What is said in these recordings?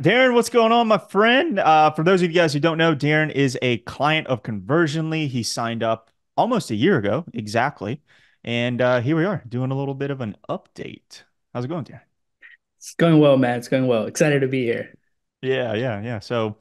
Darren, what's going on, my friend? For those of you guys who don't know, Darren is a client of Conversionly. He signed up almost a year ago, exactly. And here we are doing a little bit of an update. How's it going, Darren? It's going well, man. It's going well. Excited to be here. Yeah. So,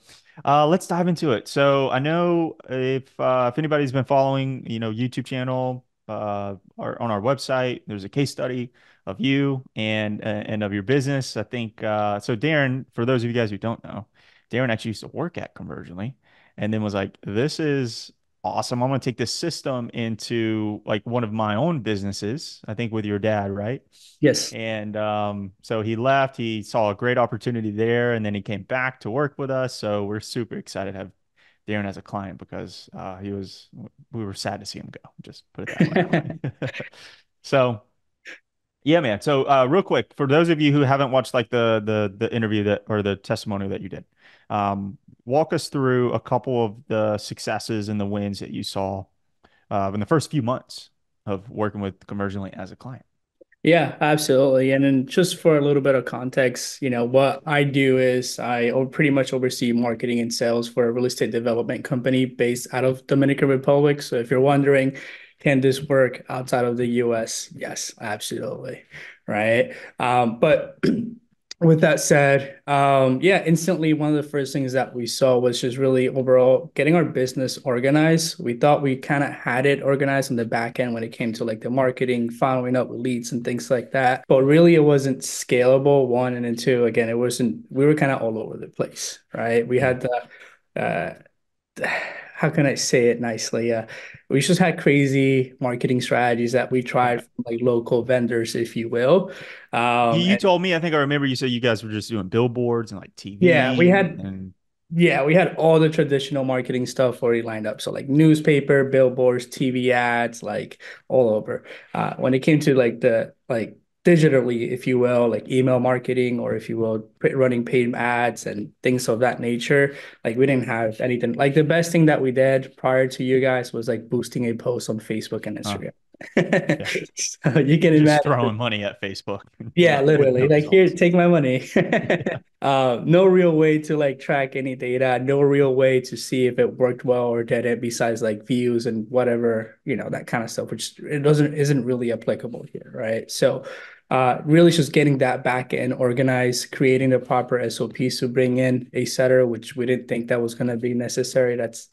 let's dive into it. So, I know if anybody's been following, YouTube channel, on our website, there's a case study of you and of your business. I think so. Darren, for those of you guys who don't know, Darren actually used to work at Conversionly, and then was like, "This is awesome. I'm going to take this system into like one of my own businesses." I think with your dad, right? Yes. And so he left. He saw a great opportunity there, and then he came back to work with us. So we're super excited to have Darren as a client because we were sad to see him go. Just put it that way. So yeah, man. So real quick, for those of you who haven't watched like the interview that or the testimonial that you did, walk us through a couple of the successes and the wins that you saw in the first few months of working with Convergently as a client. Yeah, absolutely. And then just for a little bit of context, what I do is pretty much oversee marketing and sales for a real estate development company based out of Dominican Republic. So if you're wondering, can this work outside of the US? Yes, absolutely. Right. But with that said, yeah, instantly one of the first things that we saw was just really overall getting our business organized. We thought we kind of had it organized on the back end when it came to like the marketing, following up with leads and things like that. But really, it wasn't scalable, one, and then two, again, it wasn't, we were kind of all over the place, right? We Mm. had uh, how can I say it nicely? We just had crazy marketing strategies that we tried from like local vendors, if you will. You And told me, I think I remember you said you guys were just doing billboards and like yeah, TV and we had all the traditional marketing stuff already lined up. So like newspaper, billboards, TV ads, like all over. When it came to like the like digitally, if you will, like email marketing or if you will, running paid ads and things of that nature, like we didn't have anything. Like the best thing that we did prior to you guys was like boosting a post on Facebook and uh, Instagram. yeah, So you can just imagine. throwing money at Facebook, Yeah, with literally. no Like, here, results. take my money. Yeah. No real way to like track any data, no real way to see if it worked well or did it besides like views and whatever, that kind of stuff, which it doesn't isn't really applicable here, right? So really just getting that back end organized, creating the proper SOPs to bring in a setter, which we didn't think that was going to be necessary. That's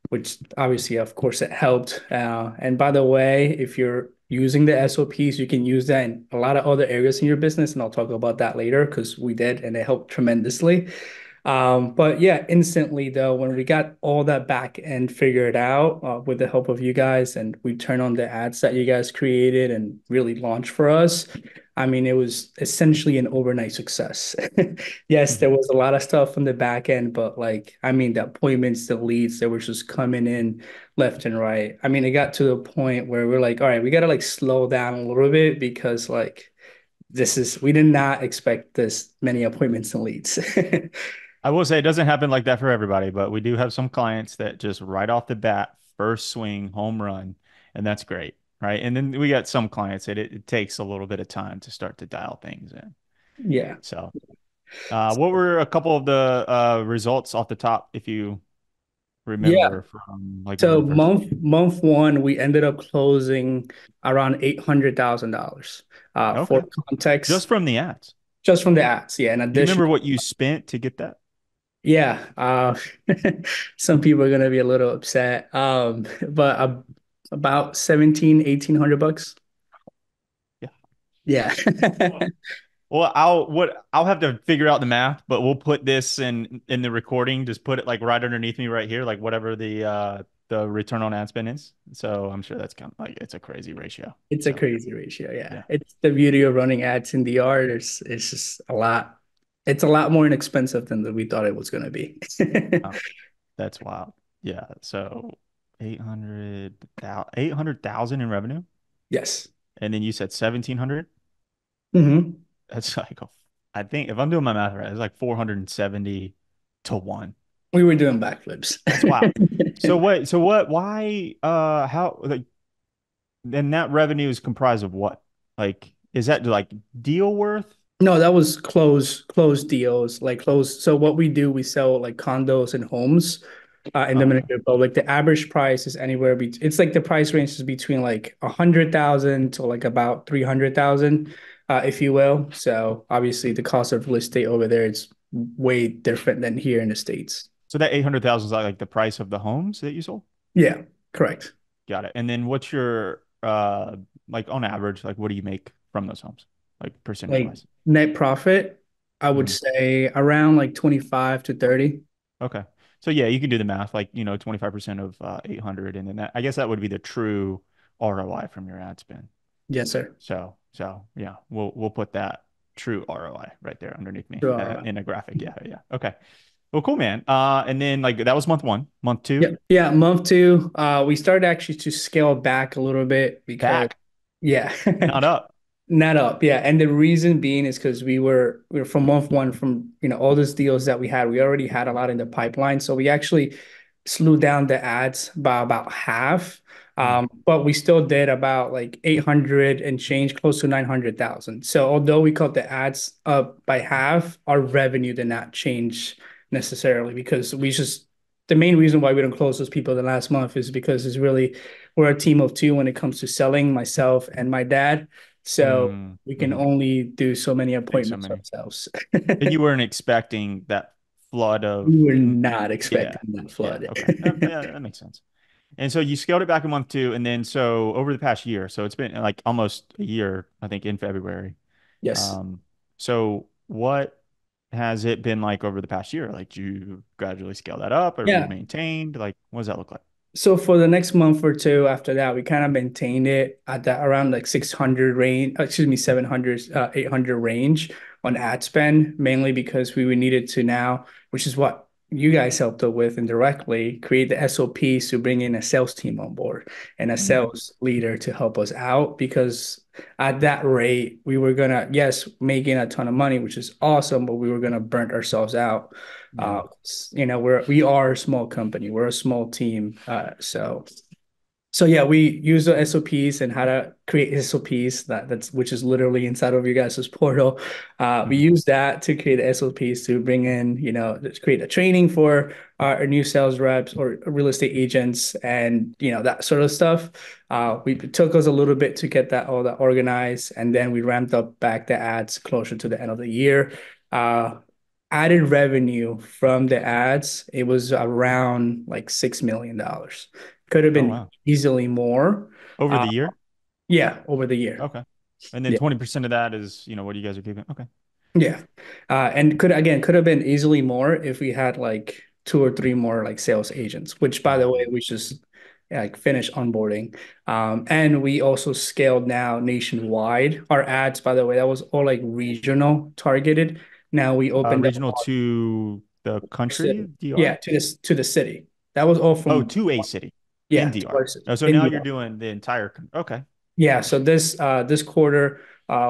which obviously, of course, it helped. And by the way, if you're using the SOPs, you can use that in a lot of other areas in your business. And I'll talk about that later because we did, and it helped tremendously. But yeah, instantly though, when we got all that back end figured out with the help of you guys, and we turn on the ads that you guys created and really launched for us, I mean, it was essentially an overnight success. Yes, there Mhm. was a lot of stuff on the back end, but like, I mean, the appointments, the leads that were just coming in left and right. I mean, it got to the point where we're like, all right, we got to like slow down a little bit because like we did not expect this many appointments and leads. I will say it doesn't happen like that for everybody, but we do have some clients that just right off the bat, first swing, home run, and that's great, right? And then we got some clients that it takes a little bit of time to start to dial things in. Yeah. So, what were a couple of the results off the top, if you Yeah. remember from like one of So the first? month one, we ended up closing around $800,000. For Okay, just context, from the ads. just from the ads. Yeah. In Do you addition, remember what you spent to get that? yeah. Some people are gonna be a little upset. But about 1,700, 1,800 bucks. Yeah. Yeah. Well, I'll have to figure out the math, but we'll put this in the recording. Just put it like right underneath me right here, like whatever the return on ad spend is. So I'm sure that's kind of like it's a crazy ratio. It's a So crazy ratio. Yeah. yeah. It's the beauty of running ads in the art. It's just a lot. It's a lot more inexpensive than we thought it was gonna be. Oh, that's wild. Yeah. So 800,000 in revenue. Yes. And then you said 1,700. Hmm. That's like I think if I'm doing my math right, it's like 470 to one. We were doing backflips. That's wild. Why, how, like, then that revenue is comprised of what? Like, is that like deal worth? No, that was closed deals, like closed. So what we do, we sell like condos and homes in Oh, okay. Dominican Republic. The average price is anywhere it's like the price range is between like 100,000 to like about 300,000, if you will. So obviously the cost of real estate over there is way different than here in the States. So that 800,000 is like the price of the homes that you sold? Yeah, correct. Got it. And then what's your like on average, like what do you make from those homes? Like percentage Like wise? net profit, I would Hmm. say around like 25 to 30. Okay. So yeah, you can do the math, like, 25% of 800, and then I guess that would be the true ROI from your ad spend. Yes, sir. So yeah, we'll put that true ROI right there underneath me Sure. in a graphic. Yeah, yeah. Okay. Well, cool, man. And then like that was month one, month Yeah, two, yeah. Month two, we started actually to scale back a little bit because, back, yeah, not up. not up. Yeah, and the reason being is because we were from month one, from all those deals that we had, we already had a lot in the pipeline, so we actually slew down the ads by about half. Hmm. But we still did about like 800 and change, close to 900,000. So although we cut the ads up by half, our revenue did not change necessarily because the main reason why we don't close those people the last month is because it's really we're a team of two when it comes to selling, myself and my dad. So we can Mm-hmm. only do so many Take so appointments many. ourselves. And you weren't expecting that flood of, We were not yeah, expecting that yeah, flood. okay. Yeah, that makes sense. And so you scaled it back in month two, and then so over the past year, so it's been like almost a year, I think, in February. Yes. Um, so what has it been like over the past year? Like, do you gradually scale that up, or have you Yeah. maintained? Like, what does that look like? So for the next month or two after that, we kind of maintained it at that around like 600 range, excuse me, 700, 800 range on ad spend, mainly because we needed to now, which is what you guys helped us with indirectly, create the SOPs to bring in a sales team on board and a Mm, sales leader to help us out. Because at that rate, we were gonna, yes, making a ton of money, which is awesome, but we were gonna burn ourselves out. yeah. We are a small company, we're a small team, so yeah, we use the SOPs and how to create SOPs that's which is literally inside of you guys' portal. We Mhm. use that to create SOPs to bring in, to create a training for our new sales reps or real estate agents and that sort of stuff. It took us a little bit to get all that organized, and then we ramped up back the ads closer to the end of the year. Uh, Added revenue from the ads, it was around like $6 million. Could have Oh, been wow. easily more. Over Uh, the year? yeah, over the year. Okay. And then Yeah. 20% of that is, what you guys are keeping. Okay. Yeah. And could have been easily more if we had like two or three more like sales agents, which by the way, Mhm. we just like finished onboarding. And we also scaled now nationwide. Our ads, by the way, that was all like regional targeted. Now we opened up Regional to the our city. country, Yeah, DR? to the city. That was all Oh, from to a city in yeah, to DR. our city Oh, so in now you're DR. doing the entire, okay. Yeah, so this quarter,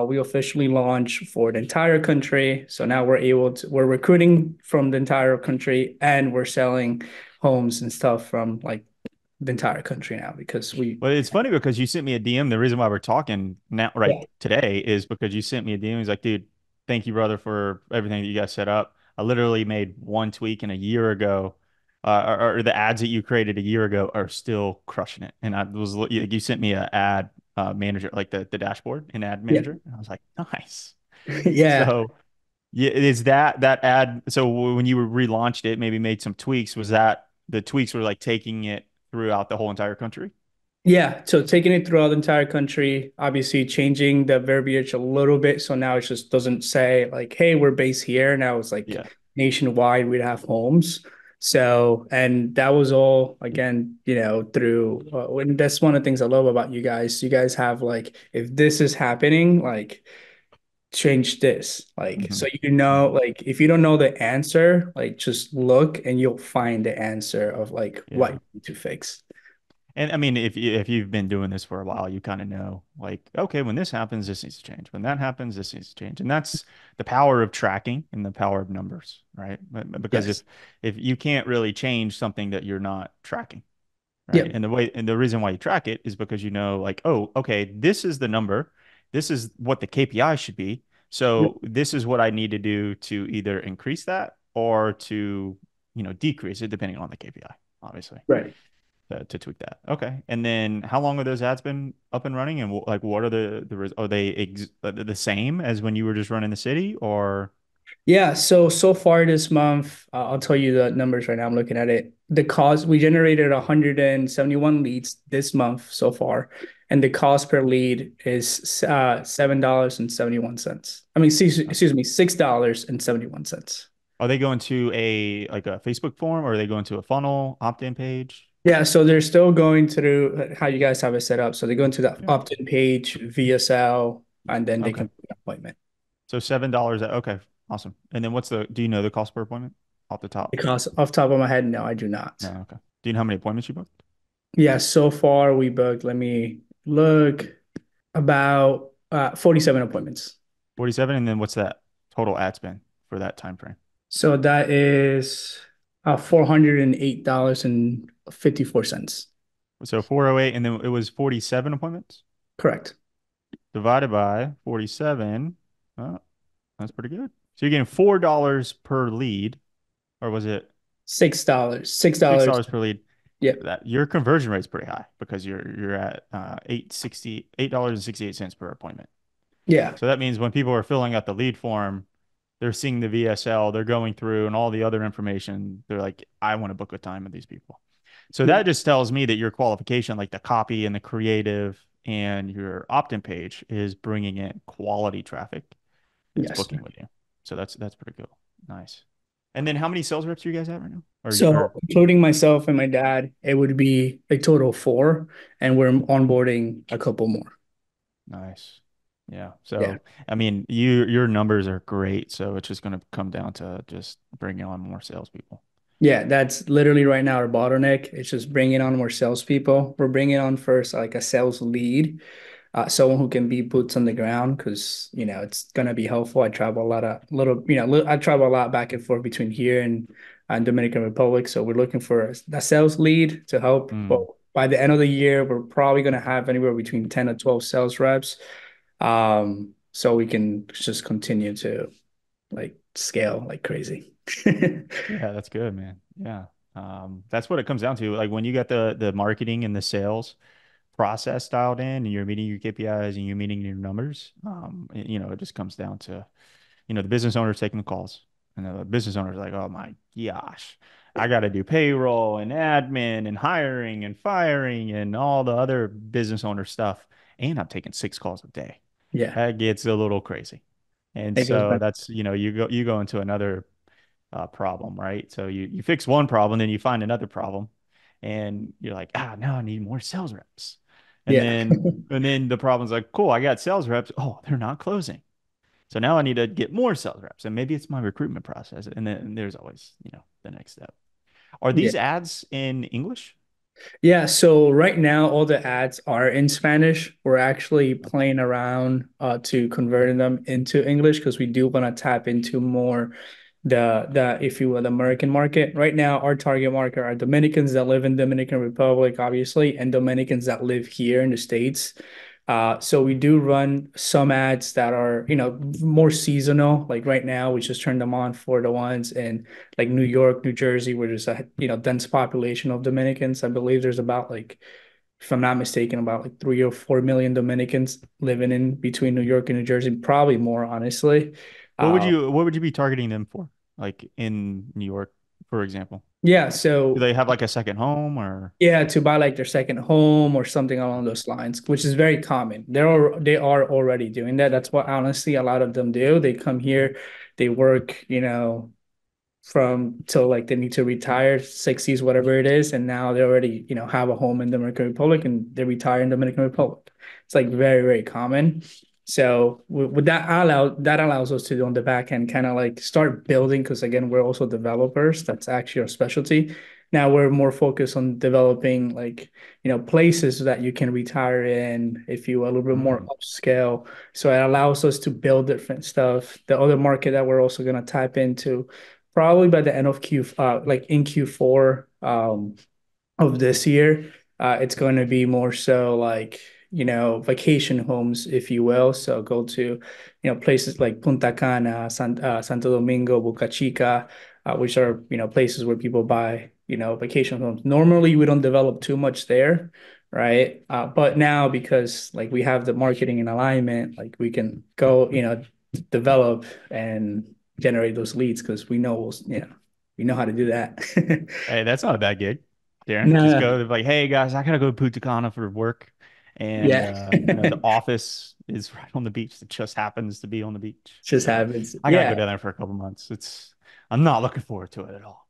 we officially launched for the entire country. So now we're recruiting from the entire country, and we're selling homes and stuff from like the entire country now because we Well, it's funny because you sent me a DM. The reason why we're talking now, yeah, right today, is because you sent me a DM. He's like, dude, thank you, brother, for everything that you guys set up. I literally made one tweak and a year ago, or the ads that you created a year ago are still crushing it. And you sent me an ad manager, like the dashboard in ad yeah, manager. And I was like, nice. yeah. So yeah, is that ad? So when you relaunched it, maybe made some tweaks. Was that the tweaks were like taking it throughout the whole entire country? Yeah, so taking it throughout the entire country, obviously changing the verbiage a little bit. So now it just doesn't say like, hey, we're based here. Now it's like Yeah. nationwide, we'd have homes. So, and that was all again, through, and that's one of the things I love about you guys. You guys have like, if this is happening, like, change this. Like, Hmm. so Hmm. like, if you don't know the answer, like, just look and you'll find the answer of like what Yeah. you need to fix. And I mean, if you've been doing this for a while, you kind of know, like, okay, when this happens, this needs to change. When that happens, this needs to change. And that's the power of tracking and the power of numbers, right? Because Yes. if you can't really change something that you're not tracking, right? Yep. And the reason why you track it is because you know, like, oh, okay, this is the number, this is what the KPI should be, Yep. So this is what I need to do to either increase that or to, decrease it depending on the KPI, obviously, Right. to tweak that. Okay. And then how long have those ads been up and running? And like, what are are they the same as when you were just running the city or? Yeah, so far this month, I'll tell you the numbers right now. I'm looking at it. The cost we generated 171 leads this month so far, and the cost per lead is $7.71. I mean, excuse me, $6.71. Are they going to a Facebook form or are they going to a funnel opt-in page? Yeah, so they're still going through how you guys have it set up. So they go into the Yeah. opt-in page, VSL, and then they Okay. can book an appointment. So $7. Okay. Awesome. And then do you know the cost per appointment off the top? Because off the top of my head, no, I do not. No. Okay. Do you know how many appointments you booked? Yeah, so far we booked, let me look, about 47 appointments. 47. And then what's that total ad spend for that time frame? So that is $408.54. So 408 and then it was 47 appointments Correct. divided by 47. Oh, that's pretty good. So you're getting $4 per lead, or was it $6. six $6. dollars per lead? Yep. That your conversion rate's pretty high because you're at 8.68 per appointment. Yeah. So that means when people are filling out the lead form, they're seeing the VSL, they're going through and all the other information. They're like, I want to book a time with these people. So Yeah. that just tells me that your qualification, like the copy and the creative and your opt-in page, is bringing in quality traffic that's Yes. booking with you. So that's pretty cool. Nice. And then how many sales reps do you guys have right now? So including myself and my dad, it would be a total of four, and we're onboarding a couple more. Nice. Yeah. Yeah. So, I mean, your numbers are great. So it's just going to come down to just bringing on more salespeople. Yeah, that's literally right now our bottleneck. It's just bringing on more salespeople. We're bringing on first like a sales lead, someone who can be boots on the ground because it's gonna be helpful. I travel a lot of little, I travel a lot back and forth between here and Dominican Republic. So we're looking for a sales lead to help. Mm. Well, by the end of the year, we're probably gonna have anywhere between 10 to 12 sales reps. So we can just continue to like scale like crazy. Yeah, that's good, man. Yeah. That's what it comes down to. Like when you got the marketing and the sales process dialed in and you're meeting your KPIs and you're meeting your numbers, it just comes down to, the business owner's taking the calls. And the business owner's like, oh my gosh, I got to do payroll and admin and hiring and firing and all the other business owner stuff. And I'm taking 6 calls a day. Yeah, That gets a little crazy. And it goes so back. that's, you go into another problem, right? So you fix one problem, then you find another problem, and you're like, now I need more sales reps. And Yeah. then the problem's like, cool, I got sales reps. Oh, they're not closing. So now I need to get more sales reps, and maybe it's my recruitment process. And then there's always, the next step. Are Yeah. these ads in English? Yeah, so right now all the ads are in Spanish. We're actually playing around to converting them into English because we do want to tap into more the if you will the American market. Right now our target market are Dominicans that live in Dominican Republic, obviously, and Dominicans that live here in the States. So we do run some ads that are, more seasonal. Like right now, we just turned them on for the ones in like New York, New Jersey, where there's a, dense population of Dominicans. I believe there's about like, if I'm not mistaken, about like 3 or 4 million Dominicans living in between New York and New Jersey, probably more, honestly. What would Uh, you be targeting them for? Like in New York, for example? yeah, Do so they have like a second home or? yeah, to buy like their second home or something along those lines, which is very common. They are already doing that. That's what honestly a lot of them do. They come here, they work, from till like they need to retire, 60s, whatever it is, and now they already, have a home in the Dominican Republic and they retire in the Dominican Republic. It's like very, very common. So with that allows us to on the back end kind of like start building because again we're also developers. That's actually our specialty. Now we're more focused on developing like places that you can retire in, if you will, a little bit more Mm. upscale. So it allows us to build different stuff. The other market that we're also going to tap into probably by the end of like in Q4 of this year, it's going to be more so like vacation homes, if you will. So go to, places like Punta Cana, Santo Domingo, Boca Chica, which are, places where people buy, vacation homes. Normally, we don't develop too much there, right? But now because like we have the marketing in alignment, like we can go, develop and generate those leads because we know how to do that. Hey, that's not a bad gig, Darren. Just No, go like, hey guys, I gotta go to Punta Cana for work, and yeah, the office is right on the beach. It just happens to be on the beach, just so happens. I gotta go Yeah, down there for a couple months. I'm not looking forward to it at all.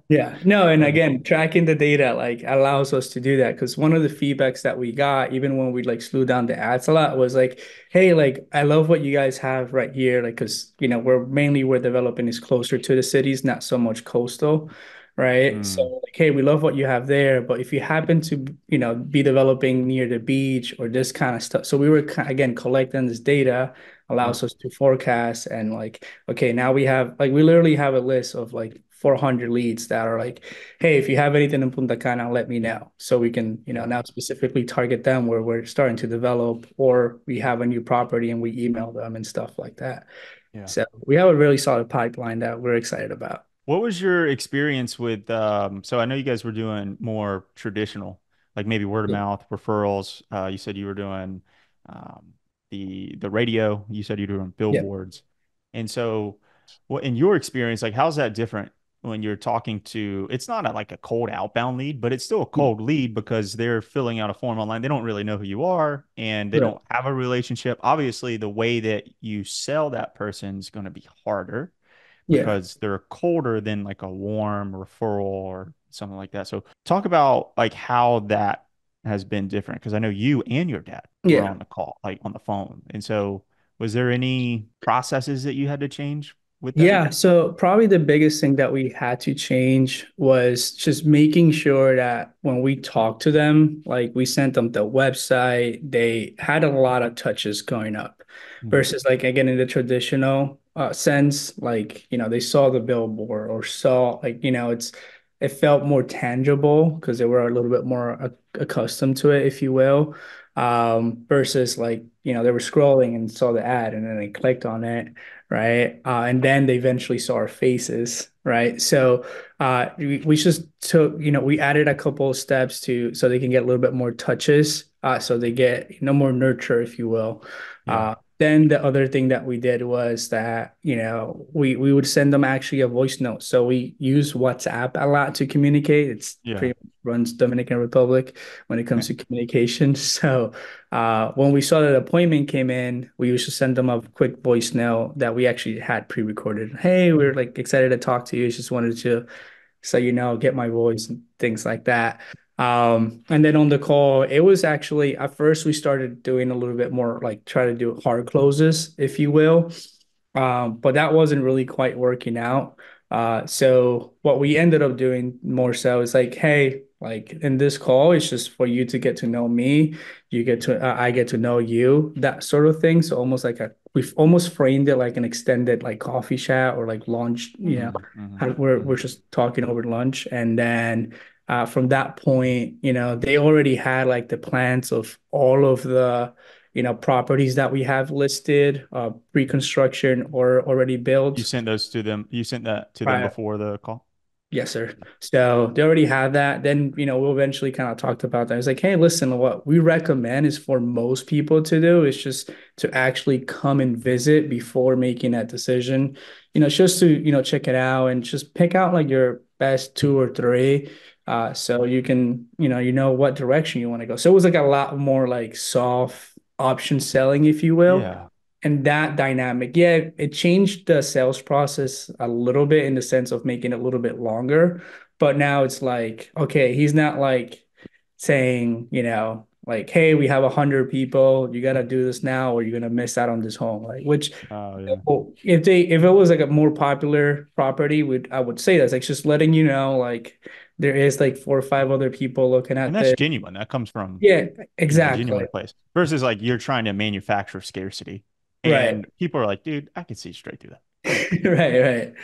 yeah. No, and That'd be again, cool. tracking the data like allows us to do that because one of the feedbacks that we got, even when we like slew down the ads a lot, was like, hey, like I love what you guys have right here, like because we're developing is closer to the cities, not so much coastal, right? So Mm, like, hey, we love what you have there, but if you happen to, be developing near the beach or this kind of stuff, so we were again collecting this data yep. allows us to forecast and like okay, now we literally have a list of like 400 leads that are like, hey, if you have anything in Punta Cana, let me know. So we can, Yeah. now specifically target them where we're starting to develop or we have a new property and we email them and stuff like that. Yeah. So we have a really solid pipeline that we're excited about. What was your experience with so I know you guys were doing more traditional, like maybe word of Yeah. mouth, referrals. You said you were doing um, the radio, you said you were doing Yeah. billboards. And so what in your experience, like how's that different when you're talking to it's not like a cold outbound lead, but it's still a cold lead because they're filling out a form online. They don't really know who you are and they Right. don't have a relationship. Obviously, the way that you sell that person is going to be harder Yeah. because they're colder than like a warm referral or something like that. So talk about like how that has been different because I know you and your dad were Yeah. on the call, like on the phone. And so was there any processes that you had to change with that? Yeah, so probably the biggest thing that we had to change was just making sure that when we talked to them, like we sent them the website, they had a lot of touches going up Mm, versus like again in the traditional sense, like they saw the billboard or saw like it felt more tangible because they were a little bit more accustomed to it, if you will, versus like they were scrolling and saw the ad and then they clicked on it, right? And then they eventually saw our faces, right? So we just took, we added a couple of steps to so they can get a little bit more touches, so they get more nurture, if you will. yeah. Then the other thing that we did was that, we would send them actually a voice note. So we use WhatsApp a lot to communicate. It's Yeah. pretty much runs Dominican Republic when it comes to communication. So when we saw that appointment came in, we used to send them a quick voice note that we actually had pre-recorded. Hey, we're like excited to talk to you. Just wanted to so get my voice and things like that. And then on the call, it was actually at first we started doing a little bit more like try to do hard closes, if you will. But that wasn't really quite working out. So what we ended up doing more so is like, hey, like in this call, it's just for you to get to know me. I get to know you, that sort of thing. So almost like we've almost framed it like an extended like coffee chat or like lunch, Mm, hmm we're hmm just talking over lunch. And then from that point, they already had like the plans of all of the properties that we have listed, pre-construction or already You built. sent those to them. You sent that to them Right. before the call? Yes, sir. So they already have that. Then, we'll eventually kind of talked about that. It's like, hey, listen, what we recommend is for most people to do is just to actually come and visit before making that decision. Just to, check it out and just pick out like your best two or three. So you can, what direction you want to go. So it was like a lot more like soft option selling, if you will. Yeah. And that dynamic, yeah, it changed the sales process a little bit in the sense of making it a little bit longer. But now it's like, okay, he's not like saying, like, hey, we have 100 people, you got to do this now, or you're gonna miss out on this home. Like, which Oh yeah. if it was like a more popular property, would I would say that's like just letting like there is like 4 or 5 other people looking And at that's this. genuine. That comes from Yeah, a exactly. genuine place versus like you're trying to manufacture scarcity. Right. And people are like, dude, I can see straight through that. Right, right.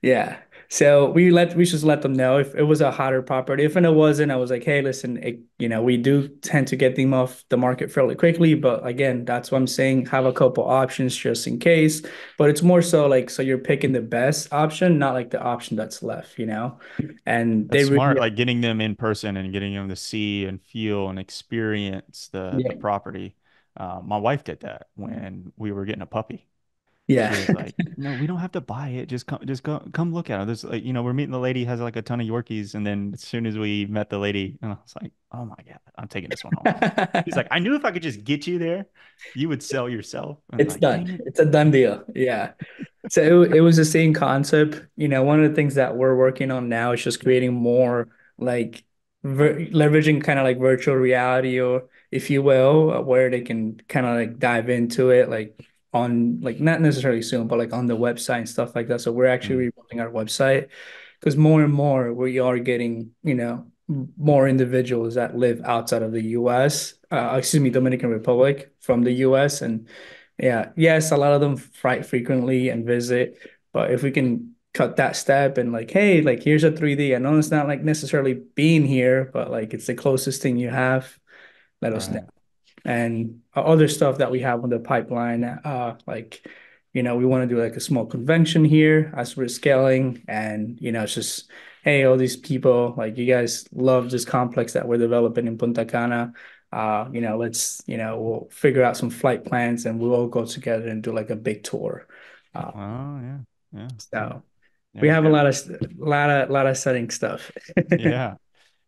Yeah. So we just let them know if it was a hotter property. If it wasn't, I was like, hey, listen, we do tend to get them off the market fairly quickly. But again, that's what I'm saying. Have a couple options just in case. But it's more so like so you're picking the best option, not like the option that's left, you know? And That's they smart, really like getting them in person and getting them to see and feel and experience the yeah. property. My wife did that when we were getting a puppy. Yeah. She was like, "No, we don't have to buy it. Just come look at it." There's like, we're meeting the lady has like a ton of Yorkies, and then as soon as we met the lady, and I was like, "Oh my God, I'm taking this one home." She's like, "I knew if I could just get you there, you would sell yourself." And I'm It's like, done. "Dang it." It's a done deal. Yeah. So it was the same concept. One of the things that we're working on now is just creating more like leveraging kind of like virtual reality, or if you will, where they can kind of like dive into it, like on like not necessarily soon, but like on the website and stuff like that. So we're actually Mm, rebuilding our website because more and more we are getting, more individuals that live outside of the US, excuse me, Dominican Republic from the US. And yeah, yes, a lot of them flight frequently and visit, but if we can cut that step and like, hey, like here's a 3D. I know it's not like necessarily being here, but like it's the closest thing you have. Let us know. right, And other stuff that we have on the pipeline, like, we want to do like a small convention here as we're scaling. And, it's just, hey, all these people, like you guys love this complex that we're developing in Punta Cana. Let's, we'll figure out some flight plans and we'll all go together and do like a big tour. Uh, oh yeah, yeah, yeah, so we yeah, have a lot of exciting stuff. yeah.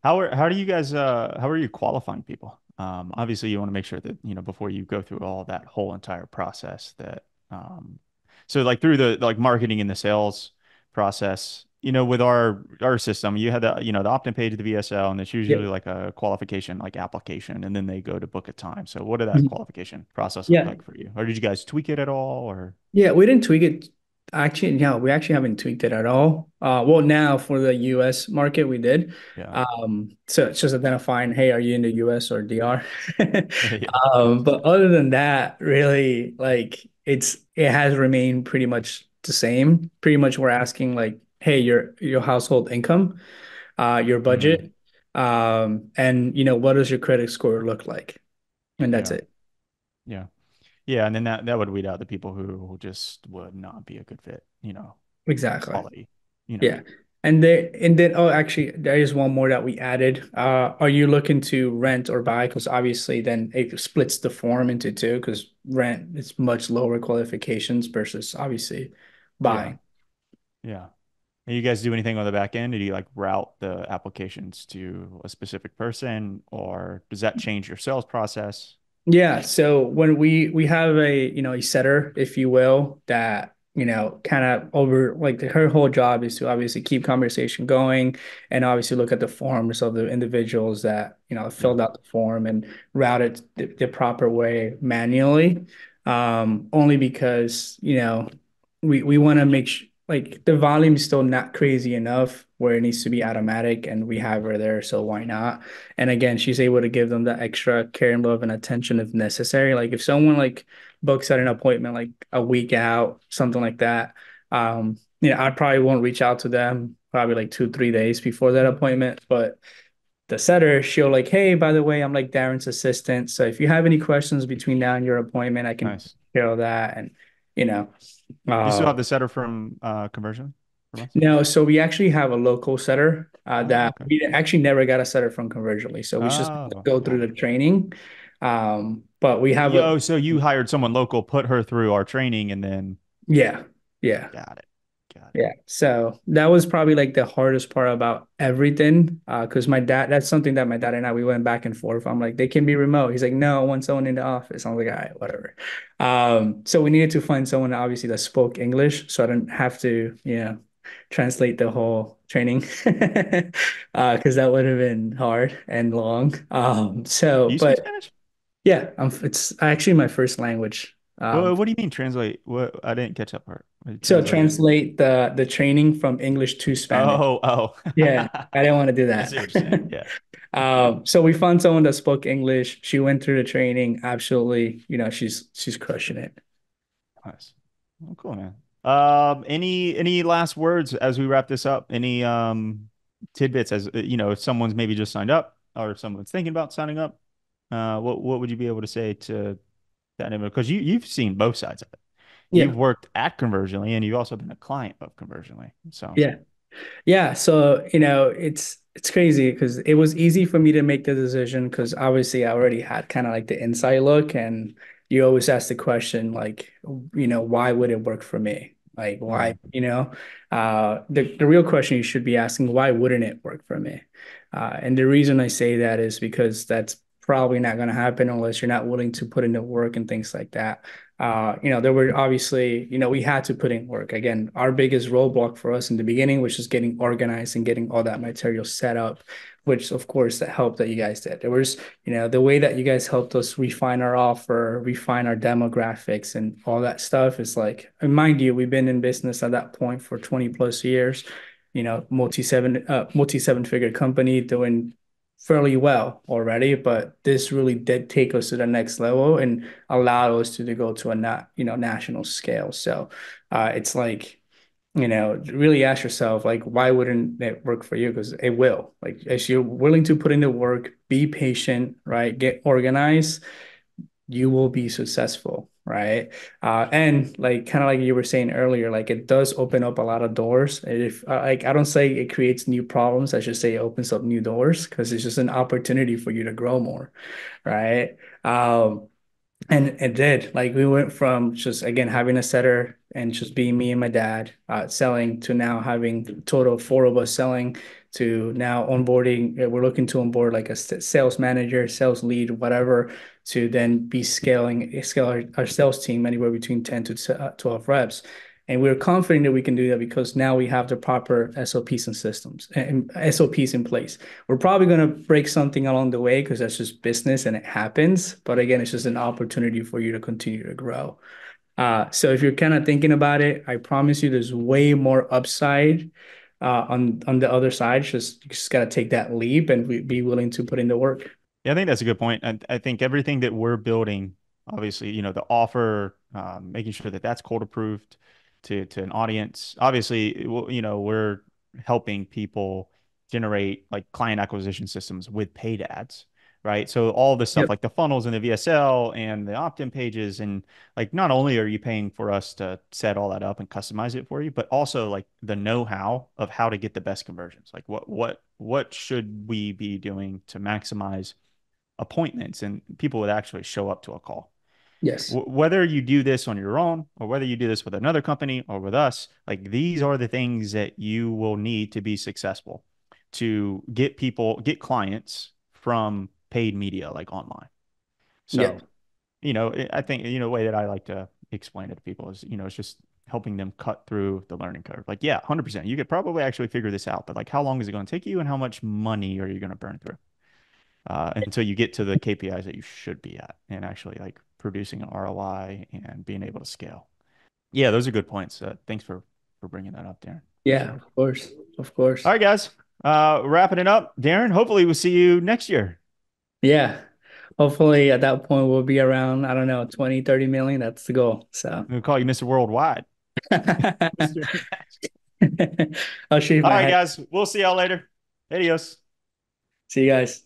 How do you guys how are you qualifying people? Obviously you want to make sure that, before you go through all that whole entire process that so like through the like marketing and the sales process, with our system, you had the opt-in page of the VSL, and it's usually Yep. like a qualification like application, and then they go to book a time. So what did that qualification process look Yeah. like for you? Or did you guys tweak it at all or Yeah, we didn't tweak it. Actually, no, we actually haven't tweaked it at all. Well, now for the US market, we did. yeah. So it's just identifying, hey, are you in the US or DR? Yeah. But other than that, really, like it has remained pretty much the same. Pretty much we're asking like, hey, your household income, your Hmm. budget, and what does your credit score look like? And that's Yeah. it. Yeah. Yeah, and then that would weed out the people who just would not be a good fit, Exactly. quality, Yeah. And then oh actually there is one more that we added. Are you looking to rent or buy? Because obviously then it splits the form into two because rent is much lower qualifications versus obviously Yeah. buying. Yeah. And you guys do anything on the back end? Do you like route the applications to a specific person, or does that change your sales process? Yeah, so when we have a setter, if you will, that kind of over like her whole job is to obviously keep conversation going and obviously look at the forms of the individuals that Yeah. filled out the form and route it the proper way manually. Only because we want to make like the volume is still not crazy enough where it needs to be automatic, and we have her there, so why not? And again, she's able to give them that extra care and love and attention if necessary. Like if someone like books at an appointment like a week out, something like that, I probably won't reach out to them probably like 2, 3 days before that appointment. But the setter, she'll like, hey, by the way, I'm like Darren's assistant. So if you have any questions between now and your appointment, I can take Nice. care of that. And you know, Do you still uh, have the setter from conversion from us? no, so we actually have a local setter Oh, that okay. we actually never got a setter from Convergently. So we just Oh, go through got the it. training. But we have a Yo, so you hired someone local, put her through our training, and then yeah, yeah. got it. Got it. Yeah. So that was probably like the hardest part about everything. Because my dad, that's something that my dad and I we went back and forth. I'm like, they can be remote. He's like, no, I want someone in the office. I'm like, all right, whatever. So we needed to find someone obviously that spoke English, so I didn't have to, translate the whole training. Because that would have been hard and long. Do you speak But Spanish? yeah, it's actually my first language. What do you mean translate? What I didn't catch that part. So Translate. translate the training from English to Spanish. Oh, oh. Yeah, I didn't want to do I see what you're saying. that. Yeah. So we found someone that spoke English. She went through the training. Absolutely, she's crushing it. Nice. Well, cool, man. Any last words as we wrap this up? Any tidbits as if someone's maybe just signed up or if someone's thinking about signing up? What would you be able to say to that individual? Because you've seen both sides of it. Yeah. You've worked at Conversionly and you've also been a client of Conversionly. So Yeah. Yeah, so it's crazy because it was easy for me to make the decision because obviously I already had kind of like the inside look, and you always ask the question like, why would it work for me? Like why, mhm. the real question you should be asking, why wouldn't it work for me? And the reason I say that is because that's probably not going to happen unless you're not willing to put in the work and things like that. There were obviously, we had to put in work. Again, our biggest roadblock for us in the beginning was just getting organized and getting all that material set up, which of course that helped that you guys did. There was, the way that you guys helped us refine our offer, refine our demographics and all that stuff is like, and mind you, we've been in business at that point for 20 plus years, multi seven figure company doing fairly well already, but this really did take us to the next level and allow us to go to a not national scale. So it's like really ask yourself like why wouldn't it work for you? Because it will. Like as you're willing to put in the work, be patient, right? Get organized, you will be successful, right? And like kind of like you were saying earlier, like it does open up a lot of doors. And if like I don't say it creates new problems, I should say it opens up new doors because it's just an opportunity for you to grow more, right? And it did. Like we went from just again having a setter and just being me and my dad selling to now having a total of four of us selling to now onboarding. We're looking to onboard like a sales manager, sales lead, whatever, to then be scale our sales team anywhere between 10 to 12 reps. And we're confident that we can do that because now we have the proper SOPs and systems and SOPs in place. We're probably going to break something along the way because that's just business and it happens. But again, it's just an opportunity for you to continue to grow. So if you're kind of thinking about it, I promise you there's way more upside on the other side. You just got to take that leap and be willing to put in the work. Yeah, I think that's a good point. I think everything that we're building, obviously, the offer, making sure that that's cold approved to an audience. Obviously, we're helping people generate like client acquisition systems with paid ads, right? So all the stuff Yep. like the funnels and the VSL and the opt-in pages, and like not only are you paying for us to set all that up and customize it for you, but also like the know-how of how to get the best conversions. Like what should we be doing to maximize appointments and people would actually show up to a call. Yes. Whether you do this on your own or whether you do this with another company or with us, like these are the things that you will need to be successful to get clients from paid media like online. Yep. So, I think, the way that I like to explain it to people is, it's just helping them cut through the learning curve. Like, yeah, 100%. You could probably actually figure this out, but like, how long is it going to take you and how much money are you going to burn through? Until you get to the KPIs that you should be at and actually like producing an ROI and being able to scale. Yeah, those are good points. Thanks for bringing that up, Darren. Yeah. Appreciate it. Of course. Of All course. right, guys. Wrapping it up, Darren. Hopefully, we'll see you next year. Yeah. Hopefully at that point we'll be around, I don't know, 20, 30 million. That's the goal. So We'll call you Mr. Worldwide. Mr. I'll shave All my right, head. guys. We'll see y'all later. Adios. See you guys.